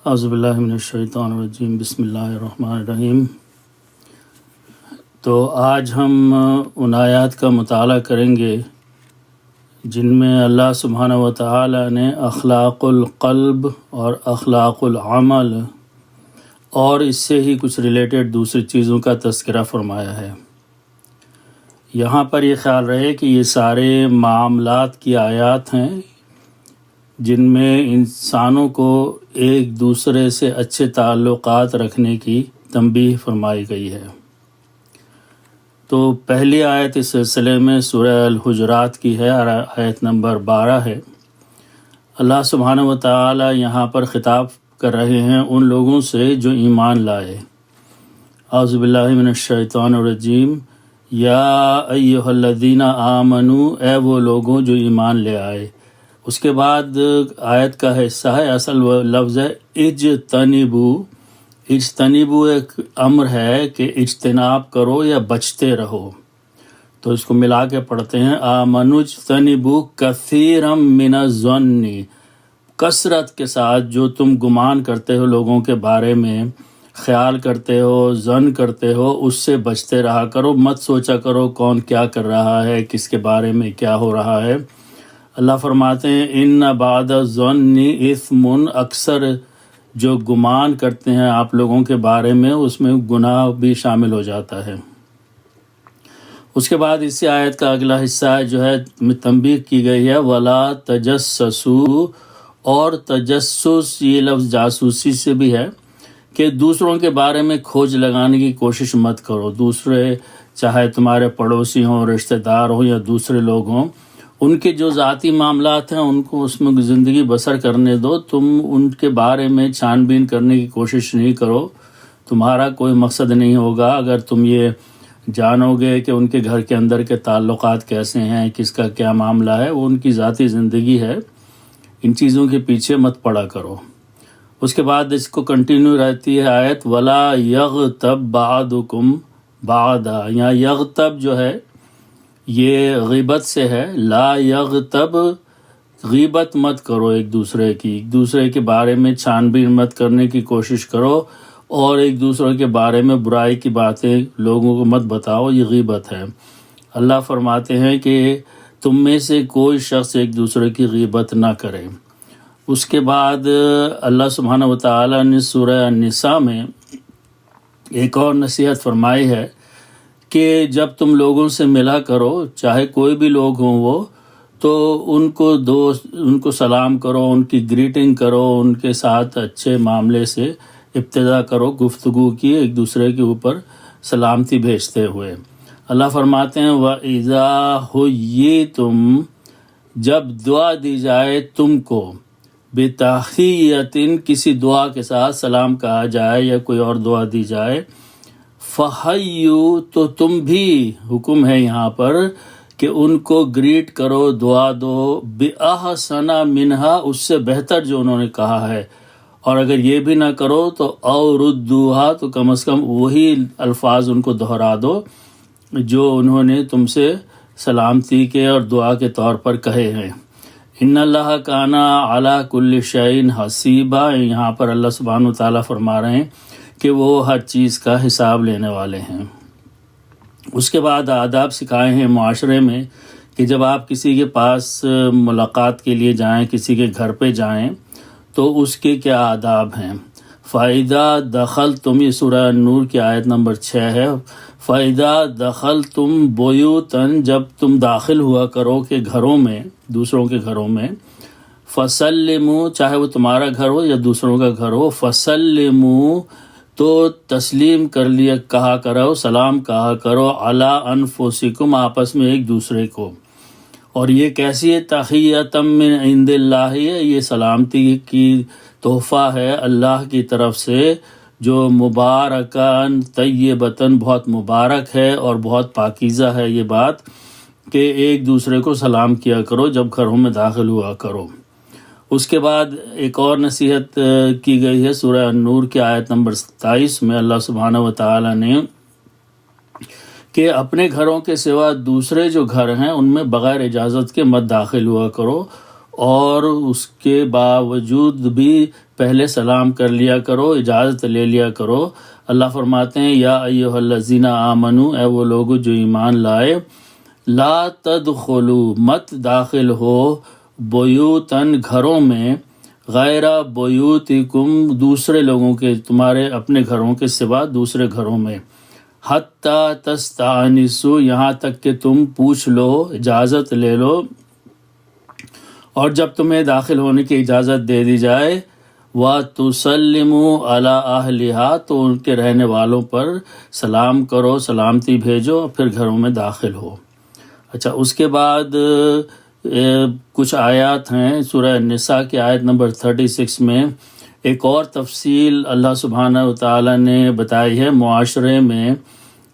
اعوذ باللہ من الشیطان الرجیم، بسم اللہ الرحمن الرحیم۔ تو آج ہم ان آیات کا مطالعہ کریں گے جن میں اللہ سبحانہ و تعالی نے اخلاق القلب اور اخلاق العمل اور اس سے ہی کچھ ریلیٹڈ دوسری چیزوں کا تذکرہ فرمایا ہے۔ یہاں پر یہ خیال رہے کہ یہ سارے معاملات کی آیات ہیں جن میں انسانوں کو ایک دوسرے سے اچھے تعلقات رکھنے کی تنبیہ فرمائی گئی ہے۔ تو پہلی آیت اس سلسلے میں سورہ الحجرات کی ہے، آیت نمبر 12 ہے۔ اللہ سبحانہ و تعالی یہاں پر خطاب کر رہے ہیں ان لوگوں سے جو ایمان لائے۔ اعوذ باللہ من الشیطان الرجیم، یا ایھا الذین آمنوا، اے وہ لوگوں جو ایمان لے آئے۔ اس کے بعد آیت کا حصہ ہے، اصل لفظ ہے اجتنبوا۔ اجتنبوا ایک امر ہے کہ اجتناب کرو یا بچتے رہو، تو اس کو ملا کے پڑھتے ہیں آمنوا اجتنبوا کثیرا من الظن، کثرت کے ساتھ جو تم گمان کرتے ہو لوگوں کے بارے میں، خیال کرتے ہو، ظن کرتے ہو، اس سے بچتے رہا کرو، مت سوچا کرو کون کیا کر رہا ہے، کس کے بارے میں کیا ہو رہا ہے۔ اللہ فرماتے ہیں ان بعد الظن اثم، اکثر جو گمان کرتے ہیں آپ لوگوں کے بارے میں اس میں گناہ بھی شامل ہو جاتا ہے۔ اس کے بعد اسی آیت کا اگلا حصہ جو ہے تنبیہ کی گئی ہے ولا تجسسوا، اور تجسس یہ لفظ جاسوسی سے بھی ہے کہ دوسروں کے بارے میں کھوج لگانے کی کوشش مت کرو۔ دوسرے چاہے تمہارے پڑوسی ہوں، رشتہ دار ہوں یا دوسرے لوگ ہوں، ان کے جو ذاتی معاملات ہیں ان کو اس میں زندگی بسر کرنے دو، تم ان کے بارے میں چھان بین کرنے کی کوشش نہیں کرو، تمہارا کوئی مقصد نہیں ہوگا اگر تم یہ جانو گے کہ ان کے گھر کے اندر کے تعلقات کیسے ہیں، کس کا کیا معاملہ ہے، وہ ان کی ذاتی زندگی ہے، ان چیزوں کے پیچھے مت پڑا کرو۔ اس کے بعد اس کو کنٹینیو رہتی ہے آیت ولا یغتب بعضکم بعضا، یہاں یغتب جو ہے یہ غیبت سے ہے، لا یغتب، غیبت مت کرو ایک دوسرے کی، ایک دوسرے کے بارے میں چھان بین مت کرنے کی کوشش کرو اور ایک دوسرے کے بارے میں برائی کی باتیں لوگوں کو مت بتاؤ، یہ غیبت ہے۔ اللہ فرماتے ہیں کہ تم میں سے کوئی شخص ایک دوسرے کی غیبت نہ کرے۔ اس کے بعد اللہ سبحانہ و تعالی نے سورہ النساء میں ایک اور نصیحت فرمائی ہے کہ جب تم لوگوں سے ملا کرو، چاہے کوئی بھی لوگ ہوں وہ، تو ان کو سلام کرو، ان کی گریٹنگ کرو، ان کے ساتھ اچھے معاملے سے ابتدا کرو گفتگو کی، ایک دوسرے کے اوپر سلامتی بھیجتے ہوئے۔ اللہ فرماتے ہیں وَإِذَا حُيِّيتُمْ، جب دعا دی جائے تم کو، بِتَحِيَّةٍ، کسی دعا کے ساتھ سلام کہا جائے یا کوئی اور دعا دی جائے، فَحَيُّوا، تو تم بھی حکم ہے یہاں پر کہ ان کو گریٹ کرو، دعا دو، بِأَحْسَنَ مِنْهَا، اس سے بہتر جو انہوں نے کہا ہے، اور اگر یہ بھی نہ کرو تو أَوْ رُدُّوهَا، تو کم از کم وہی الفاظ ان کو دہرا دو جو انہوں نے تم سے سلامتی کے اور دعا کے طور پر کہے ہیں۔ ان اللہ کان علی کل شیء حسیبا، یہاں پر اللہ سبحانہ و تعالیٰ فرما رہے ہیں کہ وہ ہر چیز کا حساب لینے والے ہیں۔ اس کے بعد آداب سکھائے ہیں معاشرے میں کہ جب آپ کسی کے پاس ملاقات کے لیے جائیں، کسی کے گھر پہ جائیں تو اس کے کیا آداب ہیں۔ فَإِذَا دَخَلْتُمْ، یہ سورہ نور کی آیت نمبر 6 ہے، فَإِذَا دَخَلْتُمْ بُيُوتًا، جب تم داخل ہوا کرو کہ گھروں میں، دوسروں کے گھروں میں، فَسَلِّمُوا، چاہے وہ تمہارا گھر ہو یا دوسروں کا گھر ہو، فَسَلِّمُوا، تو تسلیم کر لیا کہا کرو، سلام کہا کرو، علی انفسکم، آپس میں ایک دوسرے کو۔ اور یہ کیسی ہے، تحیۃ من عند اللہ، یہ سلامتی کی تحفہ ہے اللہ کی طرف سے جو مبارکان طیبتاً، بہت مبارک ہے اور بہت پاکیزہ ہے یہ بات کہ ایک دوسرے کو سلام کیا کرو جب گھروں میں داخل ہوا کرو۔ اس کے بعد ایک اور نصیحت کی گئی ہے سورہ النور کی آیت نمبر 27 میں، اللہ سبحانہ و تعالی نے کہ اپنے گھروں کے سوا دوسرے جو گھر ہیں ان میں بغیر اجازت کے مت داخل ہوا کرو، اور اس کے باوجود بھی پہلے سلام کر لیا کرو، اجازت لے لیا کرو۔ اللہ فرماتے ہیں یا ایھا الذین آمنو، اے وہ لوگ جو ایمان لائے، لا تدخلوا، مت داخل ہو، بیوتن، گھروں میں، غیر بیوتکم، دوسرے لوگوں کے، تمہارے اپنے گھروں کے سوا دوسرے گھروں میں، حتی تستأنسوا، یہاں تک کہ تم پوچھ لو، اجازت لے لو، اور جب تمہیں داخل ہونے کی اجازت دے دی جائے، وَتُسَلِّمُوا عَلَىٰ أَهْلِهَا، تو ان کے رہنے والوں پر سلام کرو، سلامتی بھیجو، پھر گھروں میں داخل ہو۔ اچھا، اس کے بعد کچھ آیات ہیں سورہ النساء کی آیت نمبر 36 میں ایک اور تفصیل اللہ سبحانہ وتعالی نے بتائی ہے معاشرے میں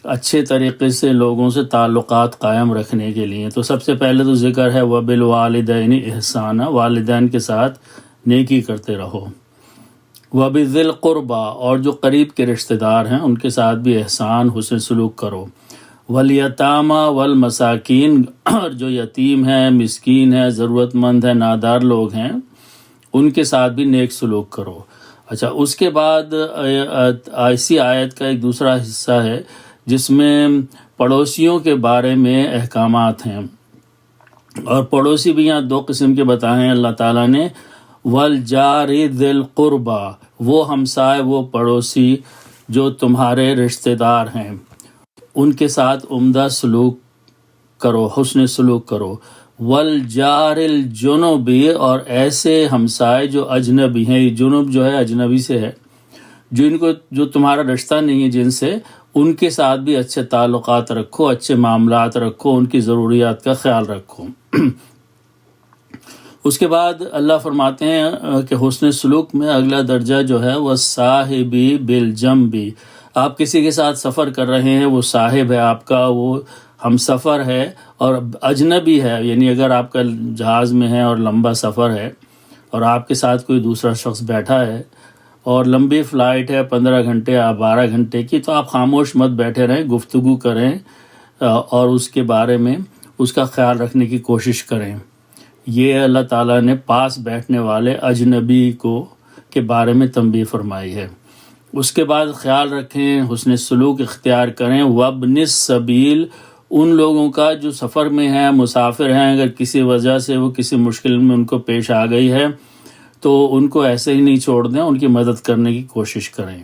اچھے طریقے سے لوگوں سے تعلقات قائم رکھنے کے لیے۔ تو سب سے پہلے تو ذکر ہے وَبِالْوَالِدَيْنِ إِحْسَانًا، والدین کے ساتھ نیکی کرتے رہو، وَبِذِي الْقُرْبَى، اور جو قریب کے رشتہ دار ہیں ان کے ساتھ بھی احسان، حسن سلوک کرو، وَالْيَتَامَى وَالْمَسَاكِينَ، اور جو یتیم ہیں، مسکین ہیں، ضرورت مند ہیں، نادار لوگ ہیں، ان کے ساتھ بھی نیک سلوک کرو۔ اچھا، اس کے بعد اسی آیت کا ایک دوسرا حصہ ہے جس میں پڑوسیوں کے بارے میں احکامات ہیں، اور پڑوسی بھی یہاں دو قسم کے بتائے ہیں اللہ تعالیٰ نے، وَالْجَارِ ذِي الْقُرْبَى، وہ ہمسائے، وہ پڑوسی جو تمہارے رشتہ دار ہیں، ان کے ساتھ عمدہ سلوک کرو، حسن سلوک کرو، وَالْجَارِ الْجُنُبِ، اور ایسے ہمسائے جو اجنبی ہیں، جنوب جو ہے اجنبی سے ہے، جو تمہارا رشتہ نہیں ہے جن سے، ان کے ساتھ بھی اچھے تعلقات رکھو، اچھے معاملات رکھو، ان کی ضروریات کا خیال رکھو۔ اس کے بعد اللہ فرماتے ہیں کہ حسن سلوک میں اگلا درجہ جو ہے وہ صاحبی بالجنب، آپ کسی کے ساتھ سفر کر رہے ہیں، وہ صاحب ہے آپ کا، وہ ہم سفر ہے، اور اجنبی ہے، یعنی اگر آپ کا جہاز میں ہے اور لمبا سفر ہے اور آپ کے ساتھ کوئی دوسرا شخص بیٹھا ہے اور لمبی فلائٹ ہے 15 گھنٹے یا 12 گھنٹے کی، تو آپ خاموش مت بیٹھے رہیں، گفتگو کریں اور اس کے بارے میں اس کا خیال رکھنے کی کوشش کریں۔ یہ اللہ تعالیٰ نے پاس بیٹھنے والے اجنبی کے بارے میں تنبیہ فرمائی ہے۔ اس کے بعد خیال رکھیں، حسن سلوک اختیار کریں، وابن السبیل، ان لوگوں کا جو سفر میں ہیں، مسافر ہیں، اگر کسی وجہ سے وہ کسی مشکل میں ان کو پیش آ گئی ہے تو ان کو ایسے ہی نہیں چھوڑ دیں، ان کی مدد کرنے کی کوشش کریں۔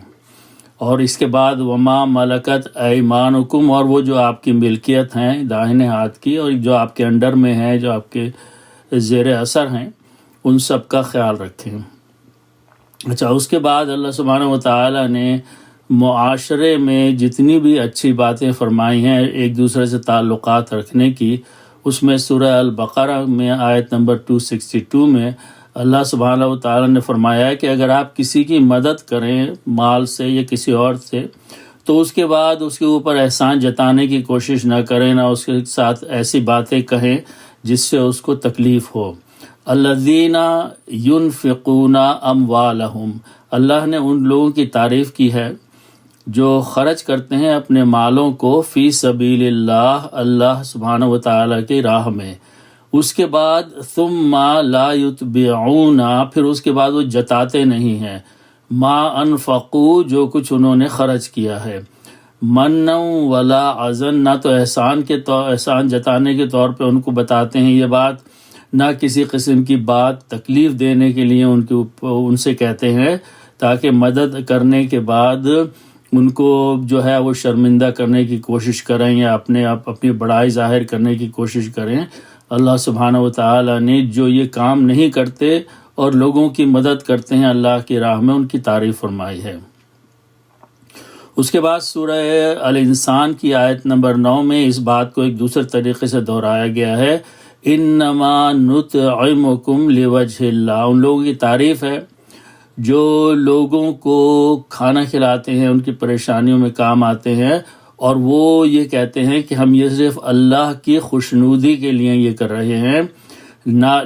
اور اس کے بعد وما ملکت ایمانکم، اور وہ جو آپ کی ملکیت ہیں داہنے ہاتھ کی، اور جو آپ کے انڈر میں ہیں، جو آپ کے زیر اثر ہیں، ان سب کا خیال رکھیں۔ اچھا، اس کے بعد اللہ سبحانہ وتعالی نے معاشرے میں جتنی بھی اچھی باتیں فرمائی ہیں ایک دوسرے سے تعلقات رکھنے کی، اس میں سورہ البقرہ میں آیت نمبر 262 میں اللہ سبحانہ وتعالی نے فرمایا ہے کہ اگر آپ کسی کی مدد کریں مال سے یا کسی اور سے، تو اس کے بعد اس کے اوپر احسان جتانے کی کوشش نہ کریں، نہ اس کے ساتھ ایسی باتیں کہیں جس سے اس کو تکلیف ہو۔ الذین ينفقون اموالہم، اللہ نے ان لوگوں کی تعریف کی ہے جو خرچ کرتے ہیں اپنے مالوں کو فی سبیل اللہ، اللہ سبحانہ وتعالی کی راہ میں۔ اس کے بعد ثم لا یتبعون، پھر اس کے بعد وہ جتاتے نہیں ہیں، ما انفقوا، جو کچھ انہوں نے خرچ کیا ہے، منا ولا عزن، نہ تو احسان جتانے کے طور پہ ان کو بتاتے ہیں یہ بات، نہ کسی قسم کی بات تکلیف دینے کے لیے ان سے کہتے ہیں تاکہ مدد کرنے کے بعد ان کو جو ہے وہ شرمندہ کرنے کی کوشش کریں یا اپنی بڑائی ظاہر کرنے کی کوشش کریں۔ اللہ سبحانہ وتعالی نے جو یہ کام نہیں کرتے اور لوگوں کی مدد کرتے ہیں اللہ کی راہ میں، ان کی تعریف فرمائی ہے۔ اس کے بعد سورہ الانسان کی آیت نمبر 9 میں اس بات کو ایک دوسرے طریقے سے دہرایا گیا ہے، انما نطعمکم لوجہ اللہ، ان لوگوں کی تعریف ہے جو لوگوں کو کھانا کھلاتے ہیں، ان کی پریشانیوں میں کام آتے ہیں، اور وہ یہ کہتے ہیں کہ ہم یہ صرف اللہ کی خوشنودی کے لیے یہ کر رہے ہیں،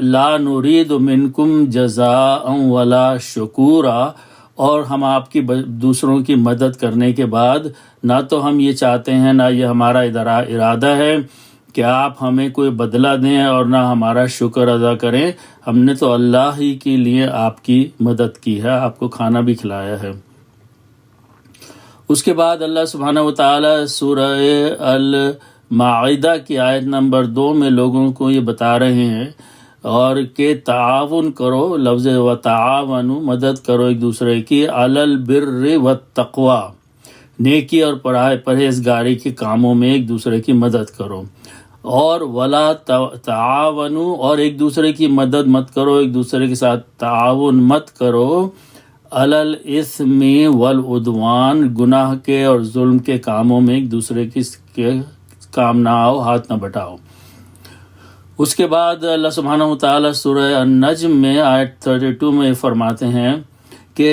لا نرید منکم جزاء ولا شکورا، اور ہم آپ کی دوسروں کی مدد کرنے کے بعد نہ تو ہم یہ چاہتے ہیں، نہ یہ ہمارا ارادہ ہے کہ آپ ہمیں کوئی بدلہ دیں اور نہ ہمارا شکر ادا کریں، ہم نے تو اللہ ہی کے لیے آپ کی مدد کی ہے، آپ کو کھانا بھی کھلایا ہے۔ اس کے بعد اللہ سبحانہ وتعالی سورہ المائدہ کی آیت نمبر 2 میں لوگوں کو یہ بتا رہے ہیں اور کہ تعاون کرو، لفظ وتعاونوا، مدد کرو ایک دوسرے کی، علی البر والتقوی، نیکی اور پرہیزگاری کے کاموں میں ایک دوسرے کی مدد کرو، اور ولا تعاونوا، اور ایک دوسرے کی مدد مت کرو، ایک دوسرے کے ساتھ تعاون مت کرو، علی الاثم والعدوان، گناہ کے اور ظلم کے کاموں میں ایک دوسرے کے کام نہ آؤ، ہاتھ نہ بٹاؤ۔ اس کے بعد اللہ سبحانہ وتعالی سورہ النجم میں آیت 32 میں فرماتے ہیں کہ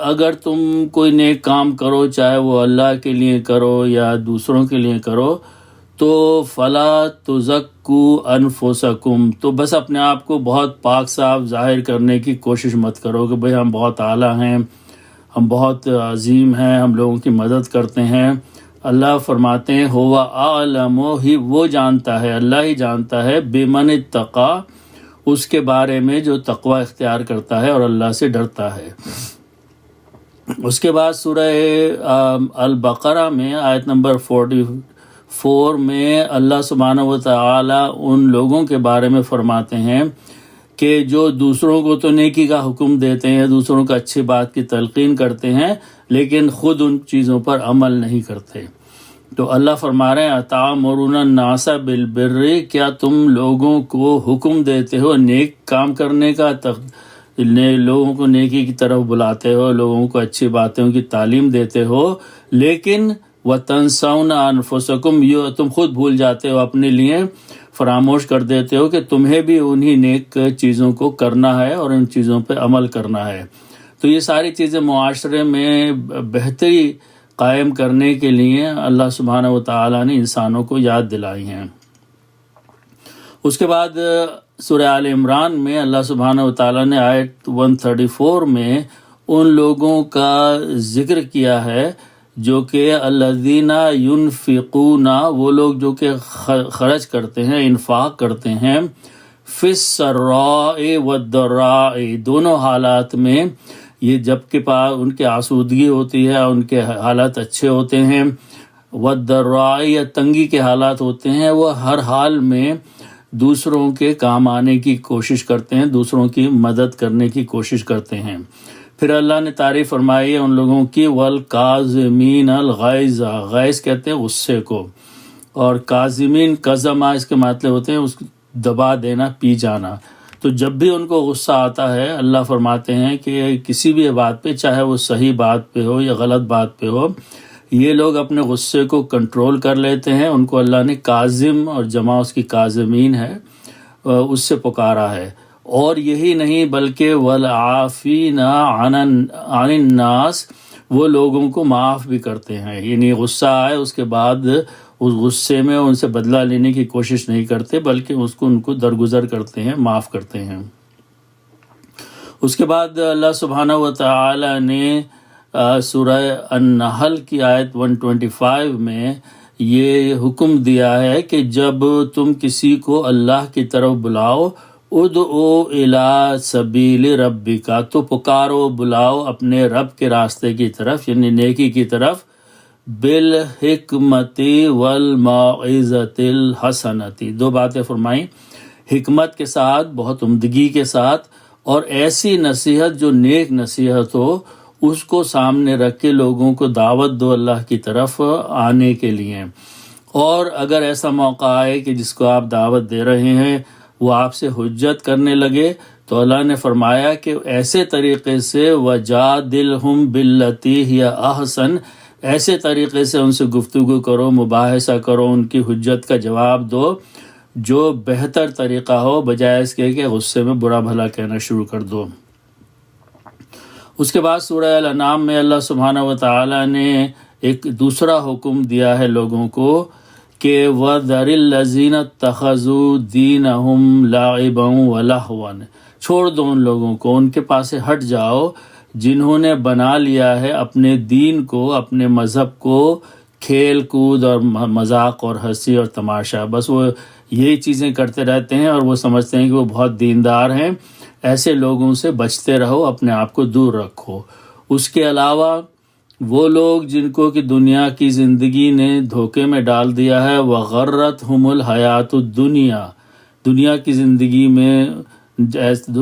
اگر تم کوئی نیک کام کرو، چاہے وہ اللہ کے لیے کرو یا دوسروں کے لیے کرو، تو فلا تزکوا انفسکم، تو بس اپنے آپ کو بہت پاک صاف ظاہر کرنے کی کوشش مت کرو کہ بھئی ہم بہت اعلیٰ ہیں، ہم بہت عظیم ہیں، ہم لوگوں کی مدد کرتے ہیں۔ اللہ فرماتے ہیں ہوا اعلم، ہی وہ جانتا ہے، اللہ ہی جانتا ہے، بمن اتقی، اس کے بارے میں جو تقوی اختیار کرتا ہے اور اللہ سے ڈرتا ہے۔ اس کے بعد سورہ البقرہ میں آیت نمبر 44 میں اللہ سبحانہ وتعالی ان لوگوں کے بارے میں فرماتے ہیں کہ جو دوسروں کو تو نیکی کا حکم دیتے ہیں، دوسروں کو اچھی بات کی تلقین کرتے ہیں، لیکن خود ان چیزوں پر عمل نہیں کرتے۔ تو اللہ فرما رہے ہیں اتامرون الناس بالبر، کیا تم لوگوں کو حکم دیتے ہو نیک کام کرنے کا، لوگوں کو نیکی کی طرف بلاتے ہو، لوگوں کو اچھی باتوں کی تعلیم دیتے ہو، لیکن وَتَنْسَوْنَ أَنفُسَكُمْ، یہ تم خود بھول جاتے ہو، اپنے لیے فراموش کر دیتے ہو کہ تمہیں بھی انہی نیک چیزوں کو کرنا ہے اور ان چیزوں پہ عمل کرنا ہے۔ تو یہ ساری چیزیں معاشرے میں بہتری قائم کرنے کے لیے اللہ سبحانہ وتعالی نے انسانوں کو یاد دلائی ہیں۔ اس کے بعد سورہ آل عمران میں اللہ سبحانہ وتعالی نے آیت 134 میں ان لوگوں کا ذکر کیا ہے جو کہ الذین ینفقون، وہ لوگ جو کہ خرچ کرتے ہیں، انفاق کرتے ہیں، فی السراء والضراء، دونوں حالات میں، یہ جب کہ ان کے آسودگی ہوتی ہے، ان کے حالات اچھے ہوتے ہیں، والضراء، یا تنگی کے حالات ہوتے ہیں، وہ ہر حال میں دوسروں کے کام آنے کی کوشش کرتے ہیں، دوسروں کی مدد کرنے کی کوشش کرتے ہیں۔ پھر اللہ نے تعریف فرمائی ہے ان لوگوں کی، والکاظمین الغیظ، غیظ کہتے ہیں غصے کو، اور کاظمین کظما، اس کے مطلب ہوتے ہیں اس دبا دینا، پی جانا۔ تو جب بھی ان کو غصہ آتا ہے، اللہ فرماتے ہیں کہ کسی بھی بات پہ، چاہے وہ صحیح بات پہ ہو یا غلط بات پہ ہو، یہ لوگ اپنے غصے کو کنٹرول کر لیتے ہیں، ان کو اللہ نے کاظم، اور جمع اس کی کاظمین ہے، اس سے پکارا ہے۔ اور یہی نہیں بلکہ والعافین عن الناس، وہ لوگوں کو معاف بھی کرتے ہیں، یعنی غصہ آئے اس کے بعد اس غصے میں ان سے بدلہ لینے کی کوشش نہیں کرتے، بلکہ ان کو درگزر کرتے ہیں، معاف کرتے ہیں۔ اس کے بعد اللہ سبحانہ وتعالی نے سورہ النحل کی آیت 125 میں یہ حکم دیا ہے کہ جب تم کسی کو اللہ کی طرف بلاؤ، ادعو الی سبیل ربک، تو پکارو، بلاؤ اپنے رب کے راستے کی طرف، یعنی نیکی کی طرف، بالحکمت والموعظۃ الحسنۃ، دو باتیں فرمائیں، حکمت کے ساتھ، بہت عمدگی کے ساتھ، اور ایسی نصیحت جو نیک نصیحت ہو، اس کو سامنے رکھ کے لوگوں کو دعوت دو اللہ کی طرف آنے کے لیے۔ اور اگر ایسا موقع آئے کہ جس کو آپ دعوت دے رہے ہیں وہ آپ سے حجت کرنے لگے، تو اللہ نے فرمایا کہ ایسے طریقے سے وَجَادِلْهُمْ بِالَّتِي هِيَ أَحْسَنُ، ایسے طریقے سے ان سے گفتگو کرو، مباحثہ کرو، ان کی حجت کا جواب دو جو بہتر طریقہ ہو، بجائے اس کے کہ غصے میں برا بھلا کہنا شروع کر دو۔ اس کے بعد سورہ الانعام میں اللہ سبحانہ وتعالی نے ایک دوسرا حکم دیا ہے لوگوں کو کہ وَذَرِ الَّذِينَ اتَّخَذُوا دِينَهُمْ لَعِبًا وَلَهْوًا، چھوڑ دو ان لوگوں کو، ان کے پاس سے ہٹ جاؤ جنہوں نے بنا لیا ہے اپنے دین کو، اپنے مذہب کو کھیل کود اور مذاق اور ہنسی اور تماشا، بس وہ یہی چیزیں کرتے رہتے ہیں اور وہ سمجھتے ہیں کہ وہ بہت دیندار ہیں۔ ایسے لوگوں سے بچتے رہو، اپنے آپ کو دور رکھو۔ اس کے علاوہ وہ لوگ جن کو کہ دنیا کی زندگی نے دھوکے میں ڈال دیا ہے، وغرتہم الحیات الدنیا، دنیا کی زندگی میں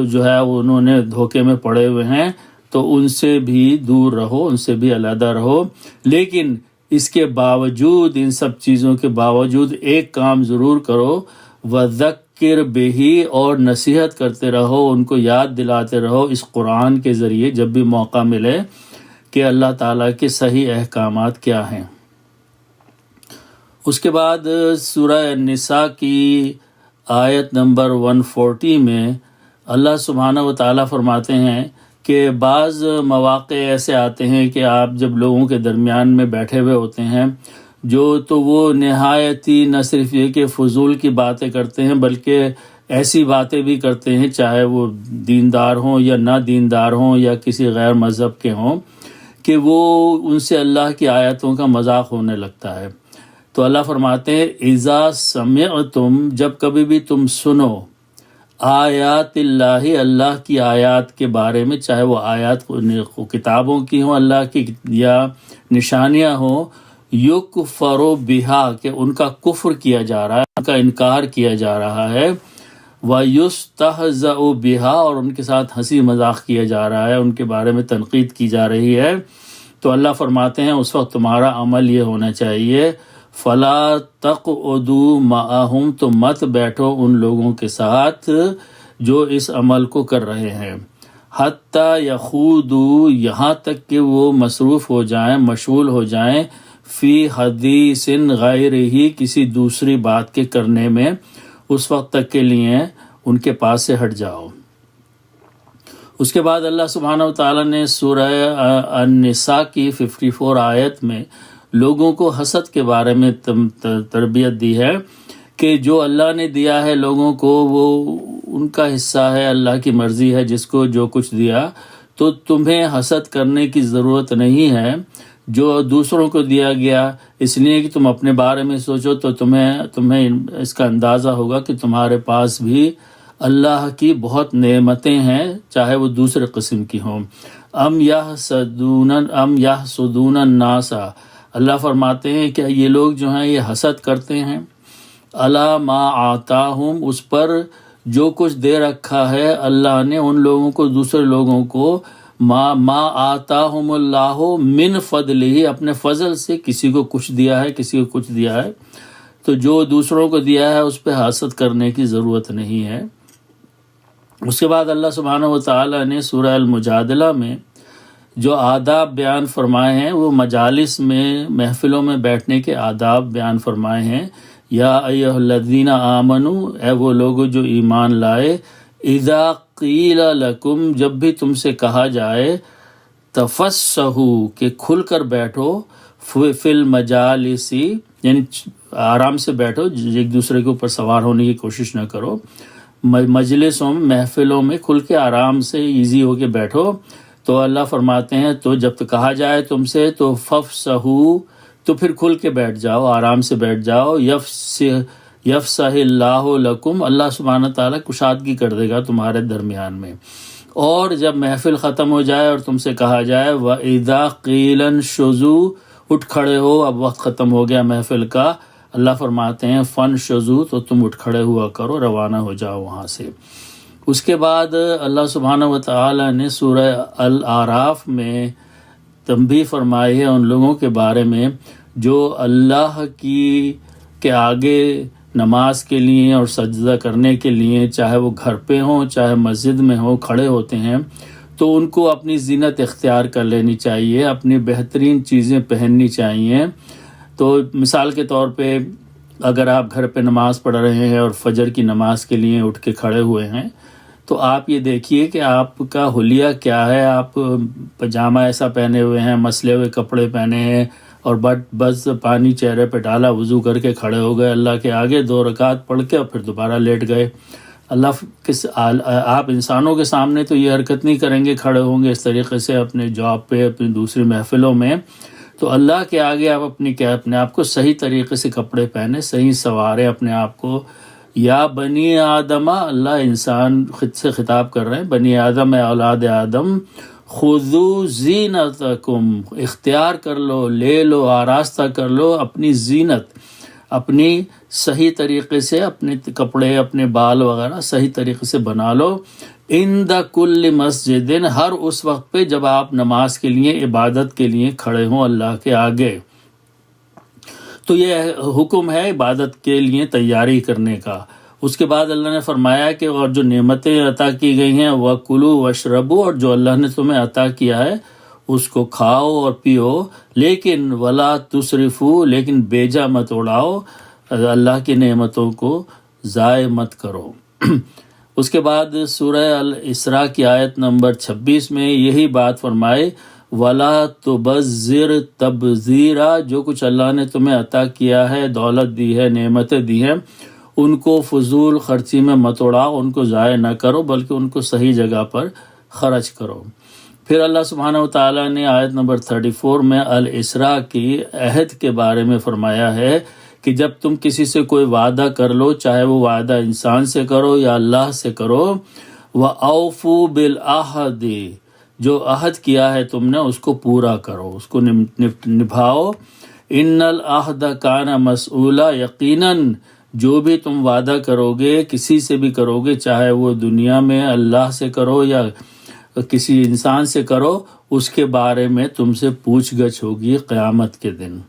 جو ہے انہوں نے دھوکے میں پڑے ہوئے ہیں، تو ان سے بھی دور رہو، ان سے بھی علیحدہ رہو۔ لیکن اس کے باوجود، ان سب چیزوں کے باوجود ایک کام ضرور کرو، وذکر بہ، اور نصیحت کرتے رہو، ان کو یاد دلاتے رہو اس قرآن کے ذریعے جب بھی موقع ملے کہ اللہ تعالیٰ کے صحیح احکامات کیا ہیں۔ اس کے بعد سورہ النساء کی آیت نمبر 140 میں اللہ سبحانہ و تعالیٰ فرماتے ہیں کہ بعض مواقع ایسے آتے ہیں کہ آپ جب لوگوں کے درمیان میں بیٹھے ہوئے ہوتے ہیں تو وہ نہایت ہی نہ صرف یہ کہ فضول کی باتیں کرتے ہیں، بلکہ ایسی باتیں بھی کرتے ہیں، چاہے وہ دیندار ہوں یا نہ دیندار ہوں یا کسی غیر مذہب کے ہوں، کہ وہ ان سے اللہ کی آیتوں کا مذاق ہونے لگتا ہے۔ تو اللہ فرماتے ہیں اذا سمعتم، جب کبھی بھی تم سنو، آیات اللہ، اللہ کی آیات کے بارے میں، چاہے وہ آیات کتابوں کی ہوں اللہ کی یا نشانیاں ہوں، یکفر بہا، کہ ان کا کفر کیا جا رہا ہے، ان کا انکار کیا جا رہا ہے، وَيُسْتَهْزَأُ بِهَا، اور ان کے ساتھ ہنسی مذاق کیا جا رہا ہے، ان کے بارے میں تنقید کی جا رہی ہے، تو اللہ فرماتے ہیں اس وقت تمہارا عمل یہ ہونا چاہیے، فَلَا تَقْعُدُوا مَعَهُمْ، تو مت بیٹھو ان لوگوں کے ساتھ جو اس عمل کو کر رہے ہیں، حَتَّى يَخُوضُوا، یہاں تک کہ وہ مصروف ہو جائیں، مشغول ہو جائیں، فی حدیث غیرہ، کسی دوسری بات کے کرنے میں، اس وقت تک کے لیے ان کے پاس سے ہٹ جاؤ۔ اس کے بعد اللہ سبحانہ وتعالیٰ نے سورہ النساء کی 54 آیت میں لوگوں کو حسد کے بارے میں تربیت دی ہے کہ جو اللہ نے دیا ہے لوگوں کو وہ ان کا حصہ ہے، اللہ کی مرضی ہے جس کو جو کچھ دیا، تو تمہیں حسد کرنے کی ضرورت نہیں ہے جو دوسروں کو دیا گیا، اس لیے کہ تم اپنے بارے میں سوچو تو تمہیں اس کا اندازہ ہوگا کہ تمہارے پاس بھی اللہ کی بہت نعمتیں ہیں، چاہے وہ دوسرے قسم کی ہوں۔ ام یحسدون الناس، اللہ فرماتے ہیں کہ یہ لوگ جو ہیں یہ حسد کرتے ہیں، الی ما آتاہم، اس پر جو کچھ دے رکھا ہے اللہ نے ان لوگوں کو، دوسرے لوگوں کو، ما آتاہم اللہ من فضلہ، اپنے فضل سے کسی کو کچھ دیا ہے، کسی کو کچھ دیا ہے، تو جو دوسروں کو دیا ہے اس پہ حسد کرنے کی ضرورت نہیں ہے۔ اس کے بعد اللہ سبحانہ وتعالی نے سورہ المجادلہ میں جو آداب بیان فرمائے ہیں، وہ مجالس میں، محفلوں میں بیٹھنے کے آداب بیان فرمائے ہیں۔ یا ایھا الذین آمنوا، اے وہ لوگ جو ایمان لائے، اذا قیل لکم، جب بھی تم سے کہا جائے، تفسحوا، کہ کھل کر بیٹھو، فی المجالس، یعنی آرام سے بیٹھو، ایک دوسرے کے اوپر سوار ہونے کی کوشش نہ کرو، مجلسوں میں، محفلوں میں کھل کے آرام سے ایزی ہو کے بیٹھو، تو اللہ فرماتے ہیں تو جب تو کہا جائے تم سے تو ففسحوا، تو پھر کھل کے بیٹھ جاؤ، آرام سے بیٹھ جاؤ، یفسح اللہ لکم، اللہ سبحانہ تعالیٰ کشادگی کر دے گا تمہارے درمیان میں۔ اور جب محفل ختم ہو جائے اور تم سے کہا جائے وَإِذَا قِيلَ انشزوا، اٹھ کھڑے ہو، اب وقت ختم ہو گیا محفل کا، اللہ فرماتے ہیں فانشزوا، تو تم اٹھ کھڑے ہوا کرو، روانہ ہو جاؤ وہاں سے۔ اس کے بعد اللہ سبحانہ وتعالی نے سورہ الاعراف میں تنبیہ فرمائی ہے ان لوگوں کے بارے میں جو اللہ کے آگے نماز کے لیے اور سجدہ کرنے کے لیے، چاہے وہ گھر پہ ہوں چاہے مسجد میں ہوں، کھڑے ہوتے ہیں، تو ان کو اپنی زینت اختیار کر لینی چاہیے، اپنی بہترین چیزیں پہننی چاہیے۔ تو مثال کے طور پہ اگر آپ گھر پہ نماز پڑھ رہے ہیں اور فجر کی نماز کے لیے اٹھ کے کھڑے ہوئے ہیں، تو آپ یہ دیکھیے کہ آپ کا حلیہ کیا ہے، آپ پجامہ ایسا پہنے ہوئے ہیں، مسلے ہوئے کپڑے پہنے ہیں، اور بس پانی چہرے پہ ڈالا، وضو کر کے کھڑے ہو گئے اللہ کے آگے، 2 رکعت پڑھ کے اور پھر دوبارہ لیٹ گئے۔ آپ انسانوں کے سامنے تو یہ حرکت نہیں کریں گے، کھڑے ہوں گے اس طریقے سے اپنے جاب پہ، اپنی دوسری محفلوں میں، تو اللہ کے آگے آپ اپنے آپ کو صحیح طریقے سے کپڑے پہنے، صحیح سنوارے اپنے آپ کو. یا بنی آدم، اللہ انسان خود سے خطاب کر رہے ہیں، بنی آدم، اے اولاد آدم، خذوا زینتکم، اختیار کر لو، لے لو، آراستہ کر لو اپنی زینت، اپنی صحیح طریقے سے اپنے کپڑے، اپنے بال وغیرہ صحیح طریقے سے بنا لو. عند کل مسجد، ہر اس وقت پہ جب آپ نماز کے لیے، عبادت کے لیے کھڑے ہوں اللہ کے آگے. تو یہ حکم ہے عبادت کے لیے تیاری کرنے کا. اس کے بعد اللہ نے فرمایا کہ اور جو نعمتیں عطا کی گئی ہیں وَكُلُوا وَاشْرَبُوا، اور جو اللہ نے تمہیں عطا کیا ہے اس کو کھاؤ اور پیو، لیکن وَلَا تُسْرِفُوا، لیکن بیجا مت اڑاؤ، اللہ کی نعمتوں کو ضائع مت کرو. اس کے بعد سورہ الاسراء کی آیت نمبر 26 میں یہی بات فرمائے، وَلَا تُبَذِّرْ تَبْذِيرًا، جو کچھ اللہ نے تمہیں عطا کیا ہے، دولت دی ہے، نعمتیں دی ہیں، ان کو فضول خرچی میں مت اڑاؤ، ان کو ضائع نہ کرو، بلکہ ان کو صحیح جگہ پر خرچ کرو. پھر اللہ سبحانہ وتعالیٰ نے آیت نمبر 34 میں الاسراء کی عہد کے بارے میں فرمایا ہے کہ جب تم کسی سے کوئی وعدہ کر لو، چاہے وہ وعدہ انسان سے کرو یا اللہ سے کرو، وَأَوْفُوا بِالْعَهْدِ، جو عہد کیا ہے تم نے اس کو پورا کرو، اس کو نبھاؤ. ان العہد کان مسئولا، یقیناً جو بھی تم وعدہ کرو گے، کسی سے بھی کرو گے، چاہے وہ دنیا میں اللہ سے کرو یا کسی انسان سے کرو، اس کے بارے میں تم سے پوچھ گچھ ہوگی قیامت کے دن.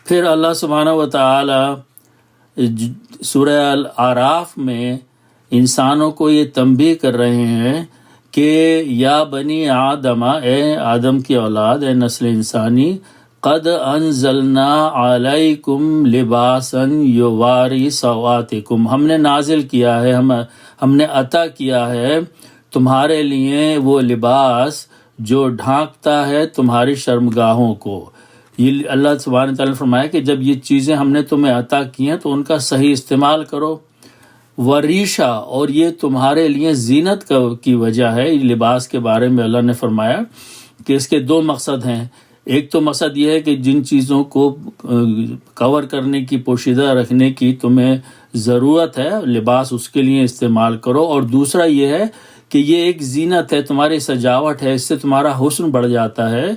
پھر اللہ سبحانہ وتعالی سورہ الاعراف میں انسانوں کو یہ تنبیہ کر رہے ہیں کہ یا بنی آدم، اے آدم کی اولاد، اے نسل انسانی، قد انزلنا علیکم لباسا یواری سوآتکم، ہم نے نازل کیا ہے، ہم نے عطا کیا ہے تمہارے لیے وہ لباس جو ڈھانکتا ہے تمہاری شرمگاہوں کو. یہ اللہ سبحانہ تعالیٰ نے فرمایا کہ جب یہ چیزیں ہم نے تمہیں عطا کی ہیں تو ان کا صحیح استعمال کرو. وریشہ، اور یہ تمہارے لیے زینت کی وجہ ہے. لباس کے بارے میں اللہ نے فرمایا کہ اس کے دو مقصد ہیں. ایک تو مقصد یہ ہے کہ جن چیزوں کو کور کرنے کی، پوشیدہ رکھنے کی تمہیں ضرورت ہے، لباس اس کے لیے استعمال کرو. اور دوسرا یہ ہے کہ یہ ایک زینت ہے، تمہاری سجاوٹ ہے، اس سے تمہارا حسن بڑھ جاتا ہے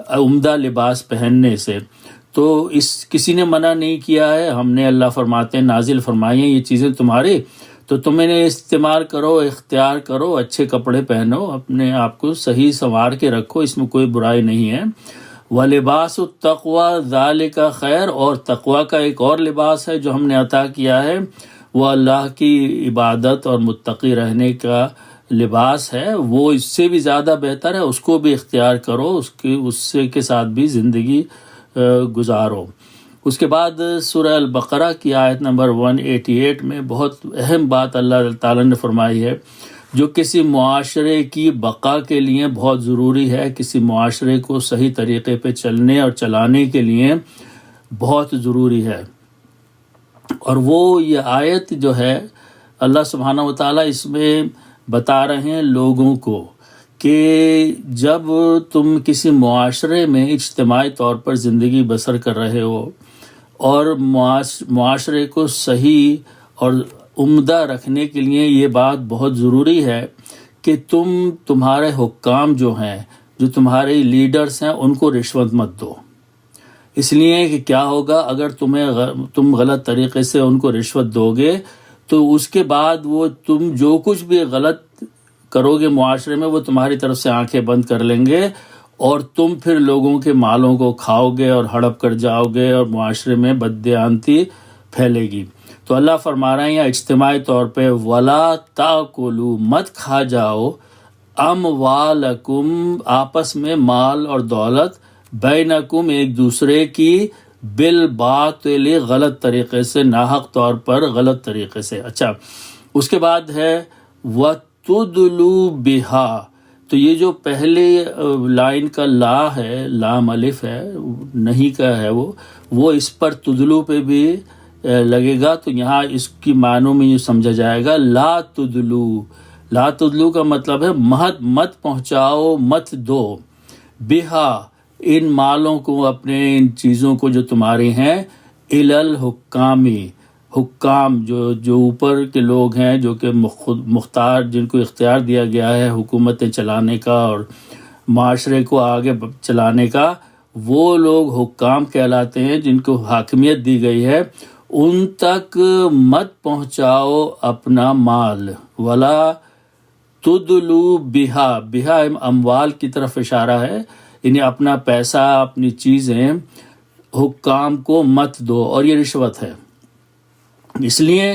عمدہ لباس پہننے سے. تو کسی نے منع نہیں کیا ہے، ہم نے، اللہ فرماتے ہیں، نازل فرمائی ہیں یہ چیزیں تمہاری، تو تم انہیں استعمال کرو، اختیار کرو، اچھے کپڑے پہنو، اپنے آپ کو صحیح سنوار کے رکھو، اس میں کوئی برائی نہیں ہے. وَلِبَاسُ التَّقْوَىٰ ذَلِكَ خیر، اور تقویٰ کا ایک اور لباس ہے جو ہم نے عطا کیا ہے، وہ اللہ کی عبادت اور متقی رہنے کا لباس ہے، وہ اس سے بھی زیادہ بہتر ہے، اس کو بھی اختیار کرو، اس سے کے ساتھ بھی زندگی گزارو. اس کے بعد سورہ البقرہ کی آیت نمبر 188 میں بہت اہم بات اللہ تعالیٰ نے فرمائی ہے جو کسی معاشرے کی بقا کے لیے بہت ضروری ہے، کسی معاشرے کو صحیح طریقے پہ چلنے اور چلانے کے لیے بہت ضروری ہے. اور وہ یہ آیت جو ہے اللہ سبحانہ وتعالیٰ اس میں بتا رہے ہیں لوگوں کو کہ جب تم کسی معاشرے میں اجتماعی طور پر زندگی بسر کر رہے ہو اور معاشرے کو صحیح اور عمدہ رکھنے کے لیے یہ بات بہت ضروری ہے کہ تمہارے حکام جو ہیں، جو تمہارے لیڈرز ہیں، ان کو رشوت مت دو. اس لیے کہ کیا ہوگا اگر تم غلط طریقے سے ان کو رشوت دو گے تو اس کے بعد وہ تم جو کچھ بھی غلط کرو گے معاشرے میں وہ تمہاری طرف سے آنکھیں بند کر لیں گے اور تم پھر لوگوں کے مالوں کو کھاؤ گے اور ہڑپ کر جاؤ گے اور معاشرے میں بددیانتی پھیلے گی. تو اللہ فرما رہے ہیں یا اجتماعی طور پہ وَلَا تَأْكُلُوا، مت کھا جاؤ، أَمْوَالَكُمْ، آپس میں مال اور دولت، بینکم، ایک دوسرے کی، بالباطل، غلط طریقے سے، ناحق طور پر، غلط طریقے سے. اچھا، اس کے بعد ہے وَتُدْلُوا بِهَا. تو یہ جو پہلے لائن کا لا ہے، لام الف ہے، نہیں کا ہے، وہ اس پر تدلو پہ بھی لگے گا. تو یہاں اس کی معنوں میں یہ سمجھا جائے گا لا تدلو. لا تدلو کا مطلب ہے مت پہنچاؤ، مت دو، بہا، ان مالوں کو، اپنے ان چیزوں کو جو تمہاری ہیں، الحکامی، حکام جو اوپر کے لوگ ہیں، جو کہ مختار، جن کو اختیار دیا گیا ہے حکومتیں چلانے کا اور معاشرے کو آگے چلانے کا، وہ لوگ حکام کہلاتے ہیں، جن کو حاکمیت دی گئی ہے، ان تک مت پہنچاؤ اپنا مال، ولا تدلو بہا اموال کی طرف اشارہ ہے، یعنی اپنا پیسہ، اپنی چیزیں حکام کو مت دو، اور یہ رشوت ہے۔ اس لیے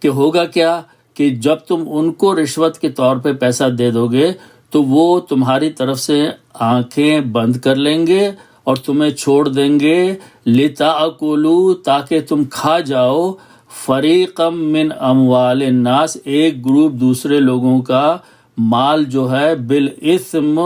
کہ ہوگا کیا کہ جب تم ان کو رشوت کے طور پہ پیسہ دے دو گے تو وہ تمہاری طرف سے آنکھیں بند کر لیں گے اور تمہیں چھوڑ دیں گے، لِتَأْكُلُوا، تاکہ تم کھا جاؤ، فَرِيقًا مِّنْ أَمْوَالِ النَّاسِ، ایک گروپ دوسرے لوگوں کا مال جو ہے، بِالْإِثْمِ،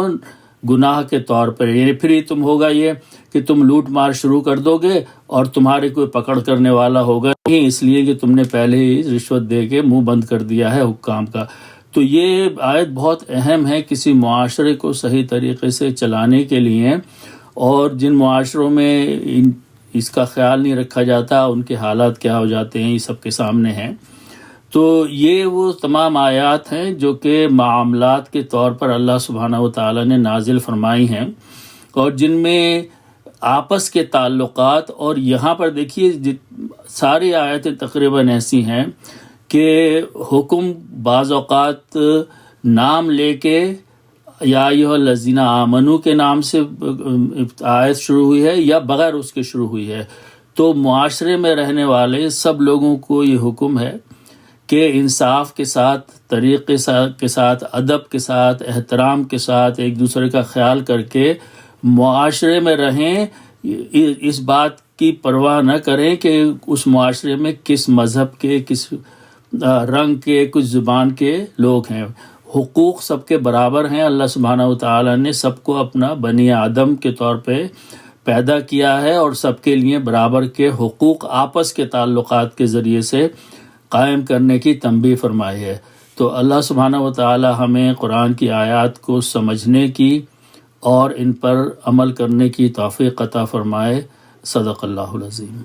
گناہ کے طور پر، یعنی پھر یہ تم ہوگا یہ کہ تم لوٹ مار شروع کر دو گے اور تمہارے کوئی پکڑ کرنے والا ہوگا نہیں، اس لیے کہ تم نے پہلے ہی رشوت دے کے منہ بند کر دیا ہے حکام کا۔ تو یہ آیت بہت اہم ہے کسی معاشرے کو صحیح طریقے سے چلانے کے لیے، اور جن معاشروں میں اس کا خیال نہیں رکھا جاتا، ان کے حالات کیا ہو جاتے ہیں، یہ سب کے سامنے ہیں۔ تو یہ وہ تمام آیات ہیں جو کہ معاملات کے طور پر اللہ سبحانہ و تعالیٰ نے نازل فرمائی ہیں، اور جن میں آپس کے تعلقات، اور یہاں پر دیکھیے ساری آیتیں تقریباً ایسی ہیں کہ حکم بعض اوقات نام لے کے، یا ایھا الذین آمنو کے نام سے آیت شروع ہوئی ہے یا بغیر اس کے شروع ہوئی ہے، تو معاشرے میں رہنے والے سب لوگوں کو یہ حکم ہے کہ انصاف کے ساتھ، طریقے کے ساتھ، ادب کے ساتھ، احترام کے ساتھ ایک دوسرے کا خیال کر کے معاشرے میں رہیں، اس بات کی پرواہ نہ کریں کہ اس معاشرے میں کس مذہب کے، کس رنگ کے، کس زبان کے لوگ ہیں۔ حقوق سب کے برابر ہیں، اللہ سبحانہ و تعالیٰ نے سب کو اپنا بنی آدم کے طور پہ پیدا کیا ہے، اور سب کے لیے برابر کے حقوق آپس کے تعلقات کے ذریعے سے قائم کرنے کی تنبیہ فرمائی ہے۔ تو اللہ سبحانہ و تعالی ہمیں قرآن کی آیات کو سمجھنے کی اور ان پر عمل کرنے کی توفیق عطا فرمائے۔ صدق اللہ العظیم۔